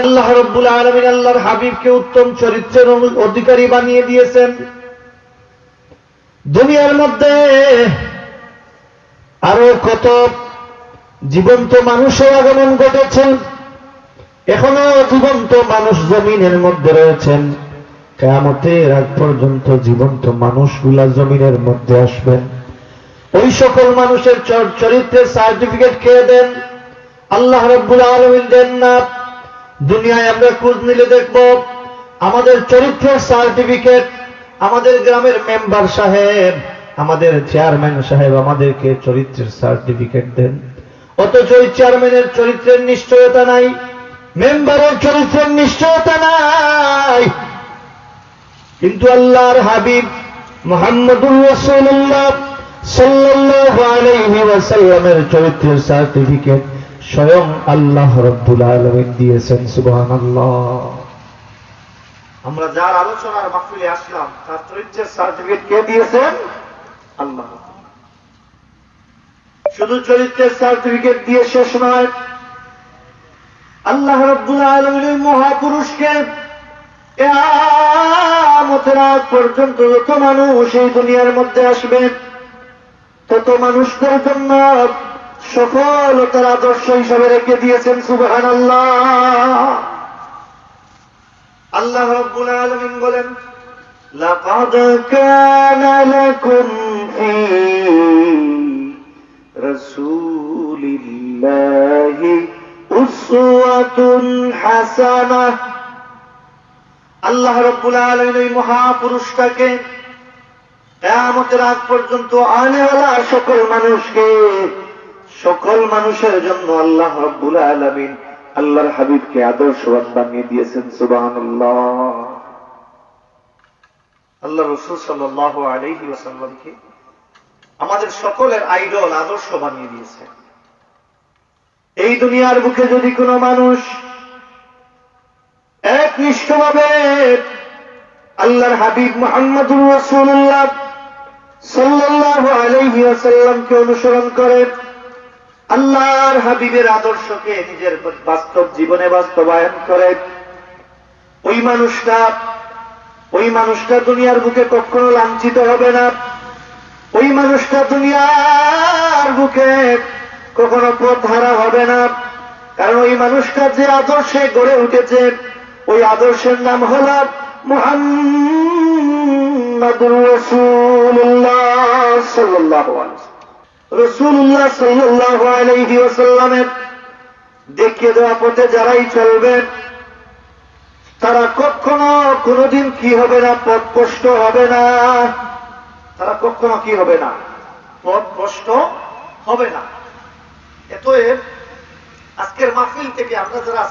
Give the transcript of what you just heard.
আল্লাহ রাব্বুল আলামিন আল্লাহর হাবিবকে উত্তম চরিত্রের অধিকারী বানিয়ে দিয়েছেন। দুনিয়ার মধ্যে আরো কত জীবন্ত মানুষের আগমন ঘটেছে, এখনো জীবন্ত মানুষ জমিনের মধ্যে রয়েছেন। কিয়ামতের আগ পর্যন্ত জীবন্ত মানুষগুলা জমিনের মধ্যে আসবেন। ওই সকল মানুষের চরিত্রের সার্টিফিকেট খেয়ে দেন আল্লাহ রাব্বুল আলামিন দেন না। দুনিয়ায় আমরা খোঁজ নিলে দেখব আমাদের চরিত্রের সার্টিফিকেট আমাদের গ্রামের মেম্বার সাহেব, আমাদের চেয়ারম্যান সাহেব আমাদেরকে চরিত্রের সার্টিফিকেট দেন, অথচ ওই চেয়ারম্যানের চরিত্রের নিশ্চয়তা নাই, মেম্বারের চরিত্রের নিশ্চয়তা নাই। কিন্তু আল্লাহর হাবিব মুহাম্মদুর রাসূলুল্লাহ সাল্লাল্লাহু আলাইহি ওয়াসাল্লামের চরিত্রের সার্টিফিকেট স্বয়ং আল্লাহ রাব্বুল আলামিন দিয়েছেন। সুবহানাল্লাহ। আমরা যার আলোচনার মাহফিলে আসলাম তার চরিত্রের সার্টিফিকেট কে দিয়েছেন? আল্লাহ। শুধু চরিত্রের সার্টিফিকেট দিয়ে শেষ নয়, আল্লাহ রাব্বুল আলামিন ওই মহাপুরুষকে কিয়ামতের আগ পর্যন্ত যত মানুষ এই দুনিয়ার মধ্যে আসবে তত মানুষদের জন্য সফলতার আদর্শ হিসাবে রেখে দিয়েছেন। সুবহানাল্লাহ। আল্লাহ রাব্বুল আলামিন বলেন, লাকাদ কানা লাকুম ফি রাসূলিল্লাহি উসওয়াতুন হাসানাহ। আল্লাহ রাব্বুল আলামিন এই মহাপুরুষটাকে কিয়ামতের আগ পর্যন্ত আনেওয়ালা সকল মানুষের জন্য আল্লাহ রাব্বুল আলামিন আল্লাহর হাবিবকে আদর্শবান বানিয়ে দিয়েছেন। সুবহানাল্লাহ। আল্লাহ রাসূল সাল্লাল্লাহু আলাইহি ওয়াসাল্লামকে আমাদের সকলের আইডল, আদর্শ বানিয়ে দিয়েছেন। এই দুনিয়ার বুকে যদি কোনো মানুষ একনিষ্ঠভাবে আল্লাহর হাবিব মুহাম্মদুর রাসূলুল্লাহ সাল্লাল্লাহু আলাইহি ওয়াসাল্লামকে অনুসরণ করে, আল্লাহর হাবিবের আদর্শকে নিজের বাস্তব জীবনে বাস্তবায়ন করে, ওই মানুষটা দুনিয়ার বুকে কখনো লাঞ্ছিত হবে না। ওই মানুষটা দুনিয়ার বুকে কখনো পথহারা হবে না। কারণ ওই মানুষটা যে আদর্শে গড়ে উঠেছে ওই আদর্শের নাম হল মুহাম্মাদুর রাসূলুল্লাহ সাল্লাল্লাহু আলাইহি ওয়াসাল্লাম। রাসূলুল্লাহ সাল্লাল্লাহু আলাইহি ওয়াসাল্লামের দেখিয়ে দেওয়া পথে যারাই চলবে তারা কখনো কোনোদিন কি হবে না, পথভ্রষ্ট হবে না। তারা কখনো কি হবে না, পথভ্রষ্ট হবে না। এতএব আজকের মাহফিল থেকে আমরা যারা